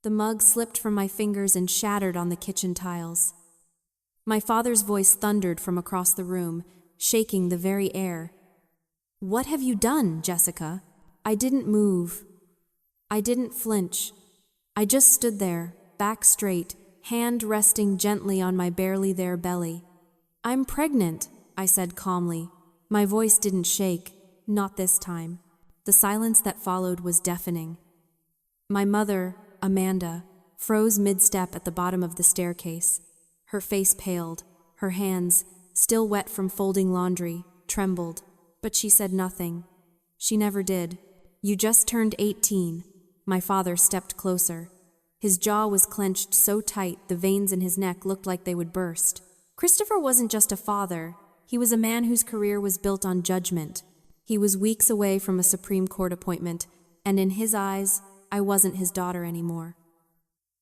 The mug slipped from my fingers and shattered on the kitchen tiles. My father's voice thundered from across the room, shaking the very air. "What have you done, Jessica?" I didn't move. I didn't flinch. I just stood there, back straight, hand resting gently on my barely there belly. "I'm pregnant," I said calmly. My voice didn't shake, not this time. The silence that followed was deafening. My mother, Amanda, froze mid-step at the bottom of the staircase. Her face paled, her hands, still wet from folding laundry, trembled, but she said nothing. She never did. "You just turned 18. My father stepped closer. His jaw was clenched so tight the veins in his neck looked like they would burst. Christopher wasn't just a father. He was a man whose career was built on judgment. He was weeks away from a Supreme Court appointment, and in his eyes, I wasn't his daughter anymore.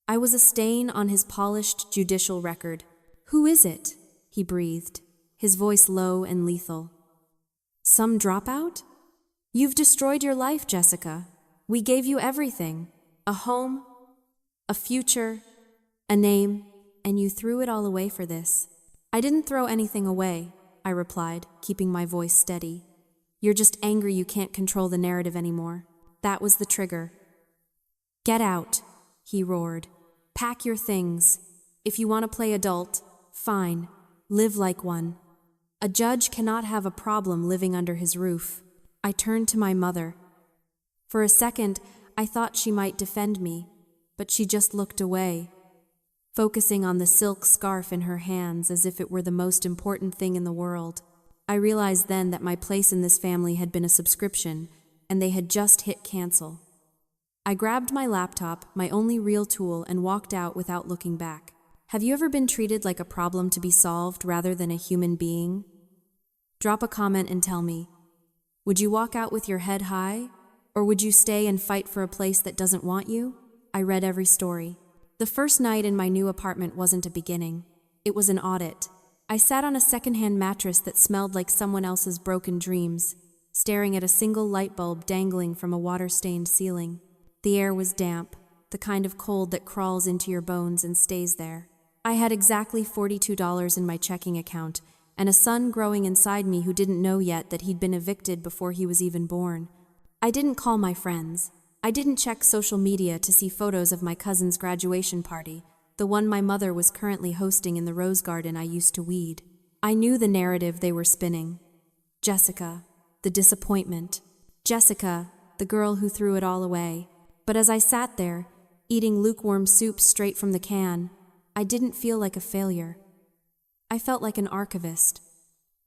I was a stain on his polished judicial record. "Who is it?" he breathed, his voice low and lethal. "Some dropout? You've destroyed your life, Jessica. We gave you everything. A home, a future, a name, and you threw it all away for this." "I didn't throw anything away," I replied, keeping my voice steady. "You're just angry you can't control the narrative anymore. That was the trigger." "Get out," he roared. "Pack your things. If you want to play adult, fine. Live like one. A judge cannot have a problem living under his roof." I turned to my mother. For a second, I thought she might defend me, but she just looked away, focusing on the silk scarf in her hands as if it were the most important thing in the world. I realized then that my place in this family had been a subscription, and they had just hit cancel. I grabbed my laptop, my only real tool, and walked out without looking back. Have you ever been treated like a problem to be solved rather than a human being? Drop a comment and tell me. Would you walk out with your head high? Or would you stay and fight for a place that doesn't want you? I read every story. The first night in my new apartment wasn't a beginning. It was an audit. I sat on a secondhand mattress that smelled like someone else's broken dreams, staring at a single light bulb dangling from a water-stained ceiling. The air was damp, the kind of cold that crawls into your bones and stays there. I had exactly $42 in my checking account, and a son growing inside me who didn't know yet that he'd been evicted before he was even born. I didn't call my friends. I didn't check social media to see photos of my cousin's graduation party, the one my mother was currently hosting in the rose garden I used to weed. I knew the narrative they were spinning. Jessica, the disappointment. Jessica, the girl who threw it all away. But as I sat there, eating lukewarm soup straight from the can, I didn't feel like a failure. I felt like an archivist.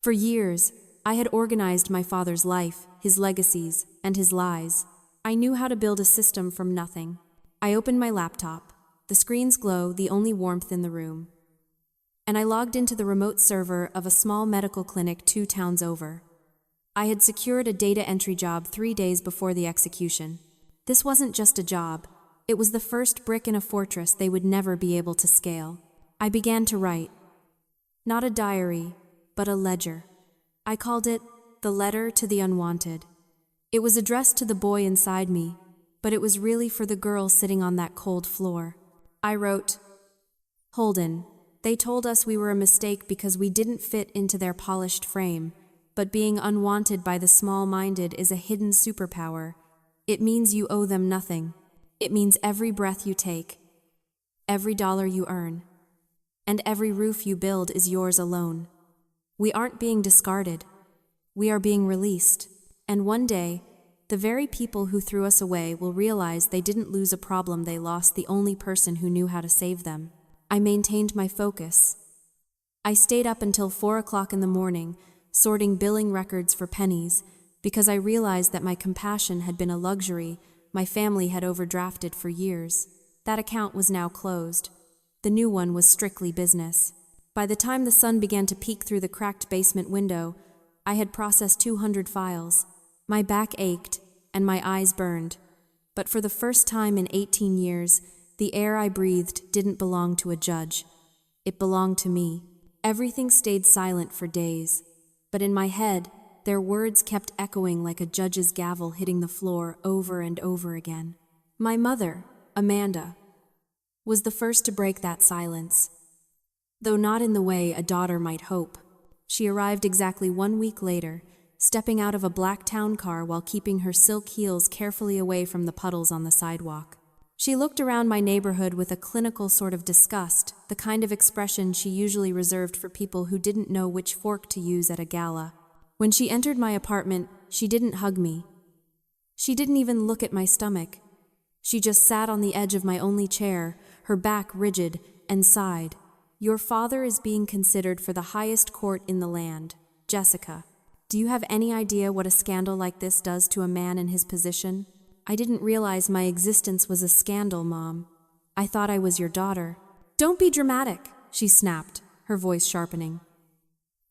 For years, I had organized my father's life, his legacies, and his lies. I knew how to build a system from nothing. I opened my laptop, the screen's glow the only warmth in the room, and I logged into the remote server of a small medical clinic 2 towns over. I had secured a data entry job 3 days before the execution. This wasn't just a job. It was the first brick in a fortress they would never be able to scale. I began to write. Not a diary, but a ledger. I called it The Letter to the Unwanted. It was addressed to the boy inside me, but it was really for the girl sitting on that cold floor. I wrote, Holden, they told us we were a mistake because we didn't fit into their polished frame, but being unwanted by the small-minded is a hidden superpower. It means you owe them nothing. It means every breath you take, every dollar you earn, and every roof you build is yours alone. We aren't being discarded. We are being released. And one day, the very people who threw us away will realize they didn't lose a problem, they lost the only person who knew how to save them. I maintained my focus. I stayed up until 4 o'clock in the morning, sorting billing records for pennies, because I realized that my compassion had been a luxury my family had overdrafted for years. That account was now closed. The new one was strictly business. By the time the sun began to peek through the cracked basement window, I had processed 200 files. My back ached, and my eyes burned. But for the first time in 18 years, the air I breathed didn't belong to a judge. It belonged to me. Everything stayed silent for days. But in my head, their words kept echoing like a judge's gavel hitting the floor over and over again. My mother, Amanda, was the first to break that silence. Though not in the way a daughter might hope. She arrived exactly 1 week later, stepping out of a black town car while keeping her silk heels carefully away from the puddles on the sidewalk. She looked around my neighborhood with a clinical sort of disgust, the kind of expression she usually reserved for people who didn't know which fork to use at a gala. When she entered my apartment, she didn't hug me. She didn't even look at my stomach. She just sat on the edge of my only chair, her back rigid, and sighed. "Your father is being considered for the highest court in the land, Jessica. Do you have any idea what a scandal like this does to a man in his position?" "I didn't realize my existence was a scandal, Mom. I thought I was your daughter." "Don't be dramatic," she snapped, her voice sharpening.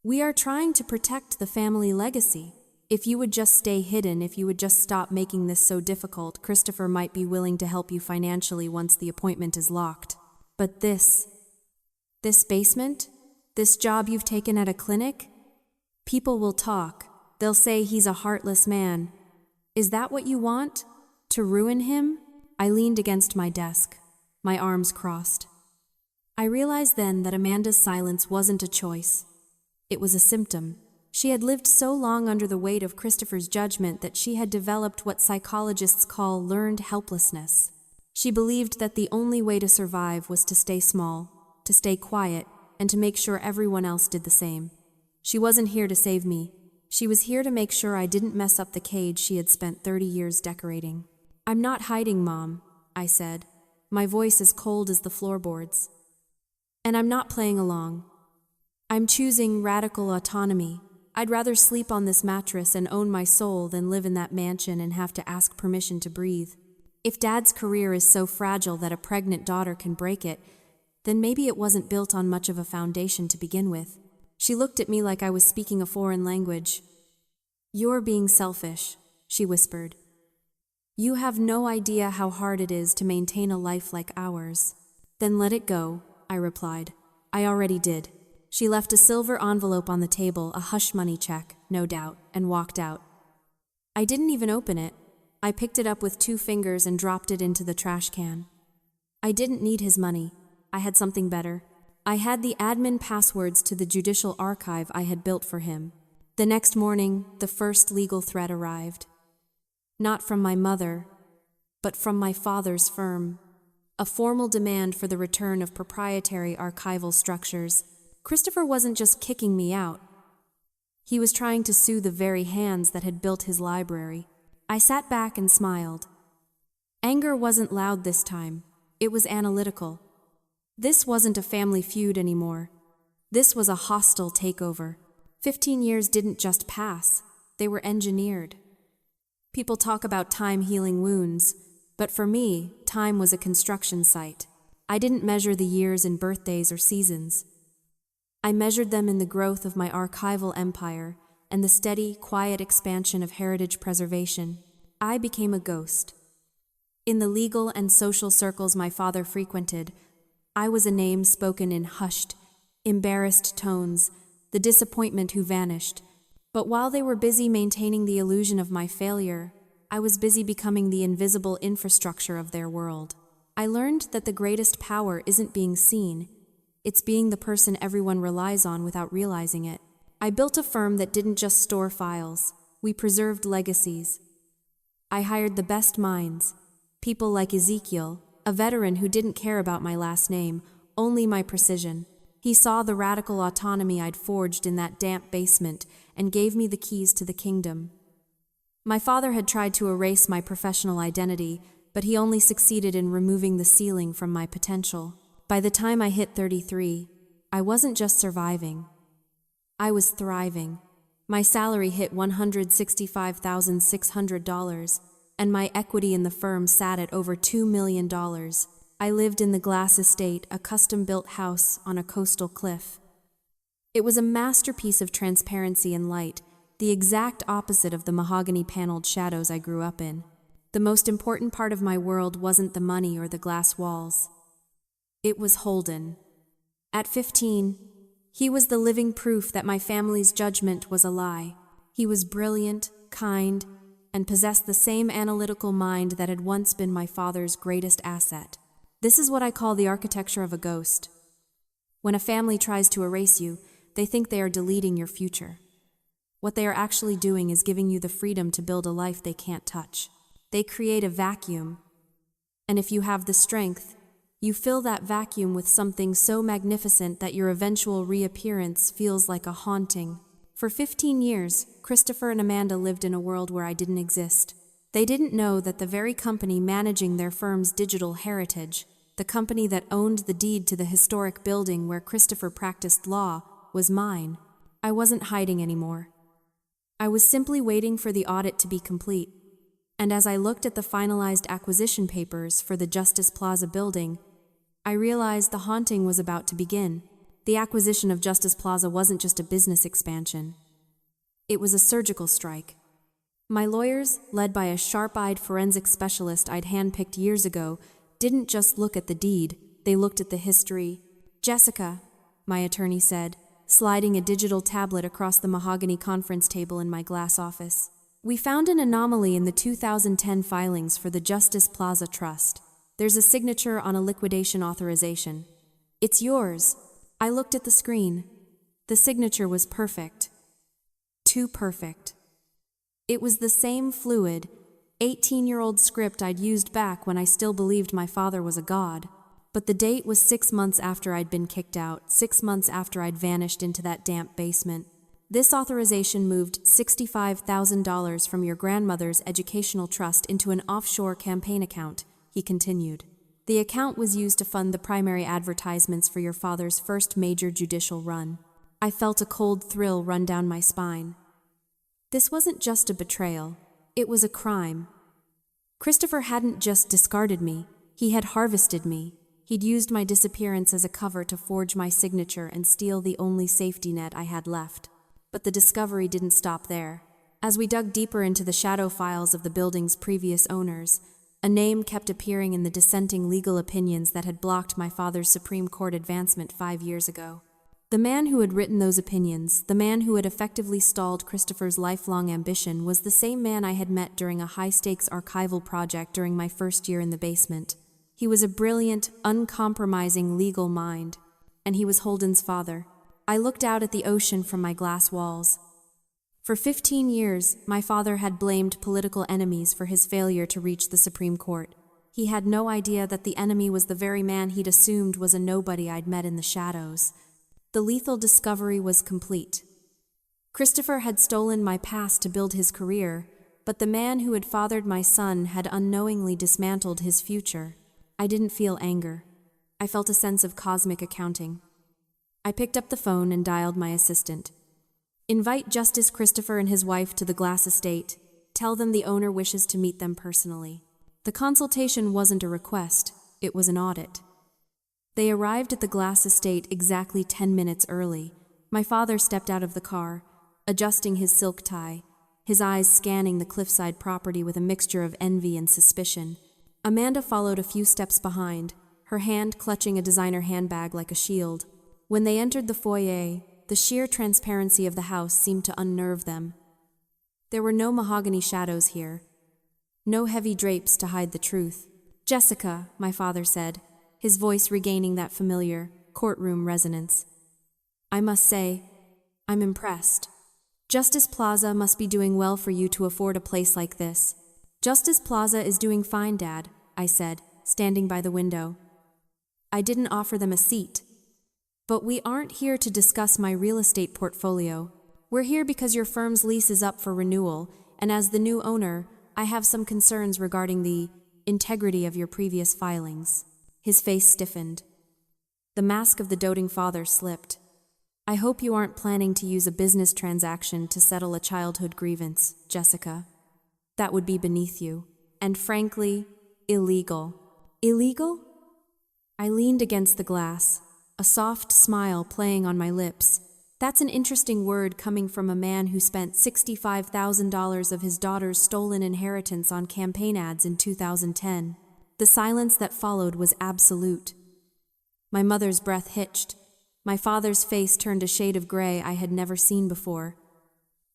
"We are trying to protect the family legacy. If you would just stay hidden, if you would just stop making this so difficult, Christopher might be willing to help you financially once the appointment is locked. But this basement? This job you've taken at a clinic? People will talk. They'll say he's a heartless man. Is that what you want? To ruin him?" I leaned against my desk, my arms crossed. I realized then that Amanda's silence wasn't a choice. It was a symptom. She had lived so long under the weight of Christopher's judgment that she had developed what psychologists call learned helplessness. She believed that the only way to survive was to stay small, to stay quiet, and to make sure everyone else did the same. She wasn't here to save me. She was here to make sure I didn't mess up the cage she had spent 30 years decorating. "I'm not hiding, Mom," I said, my voice as cold as the floorboards. "And I'm not playing along. I'm choosing radical autonomy. I'd rather sleep on this mattress and own my soul than live in that mansion and have to ask permission to breathe. If Dad's career is so fragile that a pregnant daughter can break it, then maybe it wasn't built on much of a foundation to begin with." She looked at me like I was speaking a foreign language. "You're being selfish," she whispered. "You have no idea how hard it is to maintain a life like ours." "Then let it go," I replied. "I already did." She left a silver envelope on the table, a hush money check, no doubt, and walked out. I didn't even open it. I picked it up with 2 fingers and dropped it into the trash can. I didn't need his money. I had something better. I had the admin passwords to the judicial archive I had built for him. The next morning, the first legal threat arrived. Not from my mother, but from my father's firm. A formal demand for the return of proprietary archival structures. Christopher wasn't just kicking me out. He was trying to sue the very hands that had built his library. I sat back and smiled. Anger wasn't loud this time. It was analytical. This wasn't a family feud anymore. This was a hostile takeover. 15 years didn't just pass. They were engineered. People talk about time healing wounds, but for me, time was a construction site. I didn't measure the years in birthdays or seasons. I measured them in the growth of my archival empire and the steady, quiet expansion of heritage preservation. I became a ghost. In the legal and social circles my father frequented, I was a name spoken in hushed, embarrassed tones, the disappointment who vanished. But while they were busy maintaining the illusion of my failure, I was busy becoming the invisible infrastructure of their world. I learned that the greatest power isn't being seen. It's being the person everyone relies on without realizing it. I built a firm that didn't just store files. We preserved legacies. I hired the best minds, people like Ezekiel, a veteran who didn't care about my last name, only my precision. He saw the radical autonomy I'd forged in that damp basement and gave me the keys to the kingdom. My father had tried to erase my professional identity, but he only succeeded in removing the ceiling from my potential. By the time I hit 33, I wasn't just surviving. I was thriving. My salary hit $165,600, and my equity in the firm sat at over $2 million. I lived in the Glass Estate, a custom-built house on a coastal cliff. It was a masterpiece of transparency and light, the exact opposite of the mahogany-paneled shadows I grew up in. The most important part of my world wasn't the money or the glass walls. It was Holden. At 15, he was the living proof that my family's judgment was a lie. He was brilliant, kind, and possessed the same analytical mind that had once been my father's greatest asset. This is what I call the architecture of a ghost. When a family tries to erase you, they think they are deleting your future. What they are actually doing is giving you the freedom to build a life they can't touch. They create a vacuum. And if you have the strength, you fill that vacuum with something so magnificent that your eventual reappearance feels like a haunting. For 15 years, Christopher and Amanda lived in a world where I didn't exist. They didn't know that the very company managing their firm's digital heritage, the company that owned the deed to the historic building where Christopher practiced law, was mine. I wasn't hiding anymore. I was simply waiting for the audit to be complete. And as I looked at the finalized acquisition papers for the Justice Plaza building, I realized the haunting was about to begin. The acquisition of Justice Plaza wasn't just a business expansion. It was a surgical strike. My lawyers, led by a sharp-eyed forensic specialist I'd handpicked years ago, didn't just look at the deed, they looked at the history. "Jessica," my attorney said, sliding a digital tablet across the mahogany conference table in my glass office. "We found an anomaly in the 2010 filings for the Justice Plaza Trust. There's a signature on a liquidation authorization. It's yours." I looked at the screen. The signature was perfect. Too perfect. It was the same fluid, 18-year-old script I'd used back when I still believed my father was a god. But the date was 6 months after I'd been kicked out, 6 months after I'd vanished into that damp basement. "This authorization moved $65,000 from your grandmother's educational trust into an offshore campaign account," he continued. "The account was used to fund the primary advertisements for your father's first major judicial run." I felt a cold thrill run down my spine. This wasn't just a betrayal, it was a crime. Christopher hadn't just discarded me, he had harvested me. He'd used my disappearance as a cover to forge my signature and steal the only safety net I had left. But the discovery didn't stop there. As we dug deeper into the shadow files of the building's previous owners, a name kept appearing in the dissenting legal opinions that had blocked my father's Supreme Court advancement 5 years ago. The man who had written those opinions, the man who had effectively stalled Christopher's lifelong ambition, was the same man I had met during a high-stakes archival project during my first year in the basement. He was a brilliant, uncompromising legal mind, and he was Holden's father. I looked out at the ocean from my glass walls. For 15 years, my father had blamed political enemies for his failure to reach the Supreme Court. He had no idea that the enemy was the very man he'd assumed was a nobody I'd met in the shadows. The lethal discovery was complete. Christopher had stolen my past to build his career, but the man who had fathered my son had unknowingly dismantled his future. I didn't feel anger. I felt a sense of cosmic accounting. I picked up the phone and dialed my assistant. "Invite Justice Christopher and his wife to the Glass estate. Tell them the owner wishes to meet them personally." The consultation wasn't a request, it was an audit. They arrived at the Glass estate exactly 10 minutes early. My father stepped out of the car, adjusting his silk tie, his eyes scanning the cliffside property with a mixture of envy and suspicion. Amanda followed a few steps behind, her hand clutching a designer handbag like a shield. When they entered the foyer, the sheer transparency of the house seemed to unnerve them. There were no mahogany shadows here, no heavy drapes to hide the truth. "Jessica," my father said, his voice regaining that familiar courtroom resonance. "I must say, I'm impressed. Justice Plaza must be doing well for you to afford a place like this." "Justice Plaza is doing fine, Dad," I said, standing by the window. I didn't offer them a seat. "But we aren't here to discuss my real estate portfolio. We're here because your firm's lease is up for renewal, and as the new owner, I have some concerns regarding the integrity of your previous filings." His face stiffened. The mask of the doting father slipped. "I hope you aren't planning to use a business transaction to settle a childhood grievance, Jessica. That would be beneath you, and frankly, illegal." "Illegal?" I leaned against the glass, a soft smile playing on my lips. That's an interesting word coming from a man who spent $65,000 of his daughter's stolen inheritance on campaign ads in 2010. The silence that followed was absolute. My mother's breath hitched. My father's face turned a shade of gray I had never seen before.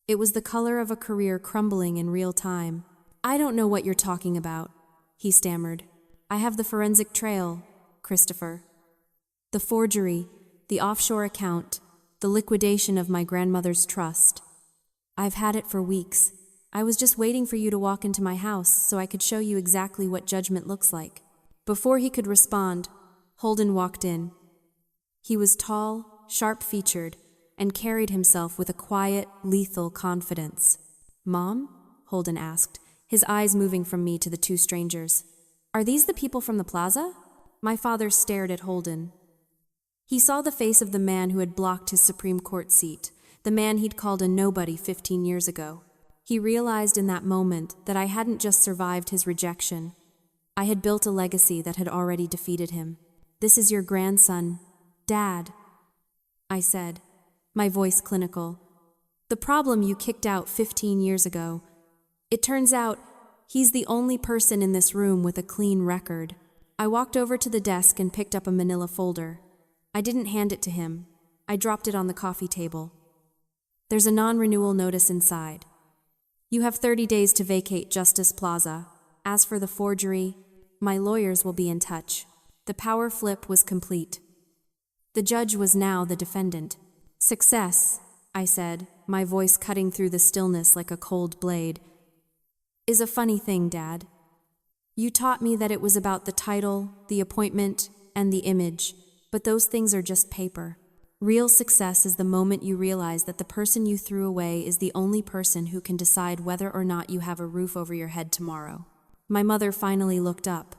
It was the color of a career crumbling in real time. "I don't know what you're talking about," he stammered. "I have the forensic trail. Christopher. The forgery, the offshore account, the liquidation of my grandmother's trust. I've had it for weeks. I was just waiting for you to walk into my house so I could show you exactly what judgment looks like. Before he could respond, Holden walked in. He was tall, sharp-featured, and carried himself with a quiet, lethal confidence. "Mom?" Holden asked, his eyes moving from me to the two strangers. "Are these the people from the plaza?" My father stared at Holden. He saw the face of the man who had blocked his Supreme Court seat, the man he'd called a nobody 15 years ago. He realized in that moment that I hadn't just survived his rejection. I had built a legacy that had already defeated him. "This is your grandson, Dad," I said, my voice clinical. "The problem you kicked out 15 years ago. It turns out he's the only person in this room with a clean record." I walked over to the desk and picked up a manila folder. I didn't hand it to him. I dropped it on the coffee table. "There's a non-renewal notice inside. You have 30 days to vacate Justice Plaza. As for the forgery, my lawyers will be in touch." The power flip was complete. The judge was now the defendant. "Success," I said, my voice cutting through the stillness like a cold blade, "is a funny thing, Dad. You taught me that it was about the title, the appointment, and the image, but those things are just paper. Real success is the moment you realize that the person you threw away is the only person who can decide whether or not you have a roof over your head tomorrow." My mother finally looked up.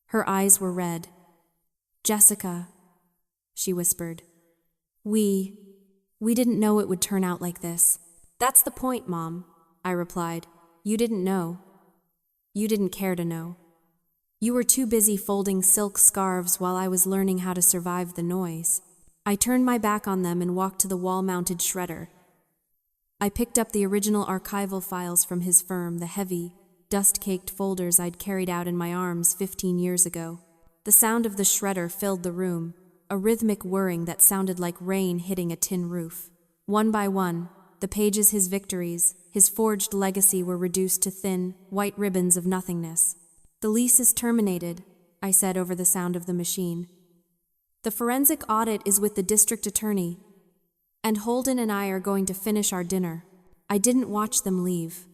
Her eyes were red. "Jessica," she whispered, We didn't know it would turn out like this." "That's the point, Mom," I replied. "You didn't know. You didn't care to know. You were too busy folding silk scarves while I was learning how to survive the noise." I turned my back on them and walked to the wall-mounted shredder. I picked up the original archival files from his firm, the heavy, dust-caked folders I'd carried out in my arms 15 years ago. The sound of the shredder filled the room, a rhythmic whirring that sounded like rain hitting a tin roof. One by one, the pages his victories, his forged legacy were reduced to thin, white ribbons of nothingness. "The lease is terminated," I said over the sound of the machine. "The forensic audit is with the district attorney, and Holden and I are going to finish our dinner." I didn't watch them leave.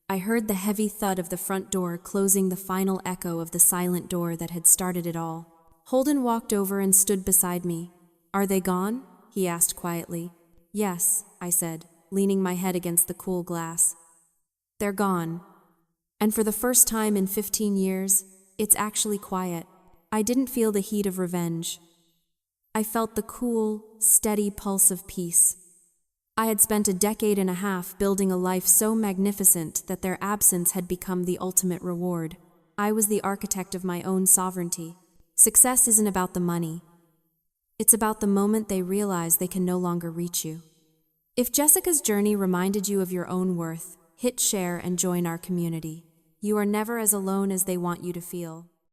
I heard the heavy thud of the front door closing, the final echo of the silent door that had started it all. Holden walked over and stood beside me. "Are they gone?" he asked quietly. "Yes," I said, leaning my head against the cool glass. "They're gone. And for the first time in 15 years, it's actually quiet." I didn't feel the heat of revenge. I felt the cool, steady pulse of peace. I had spent a decade and a half building a life so magnificent that their absence had become the ultimate reward. I was the architect of my own sovereignty. Success isn't about the money. It's about the moment they realize they can no longer reach you. If Jessica's journey reminded you of your own worth, hit share and join our community. You are never as alone as they want you to feel.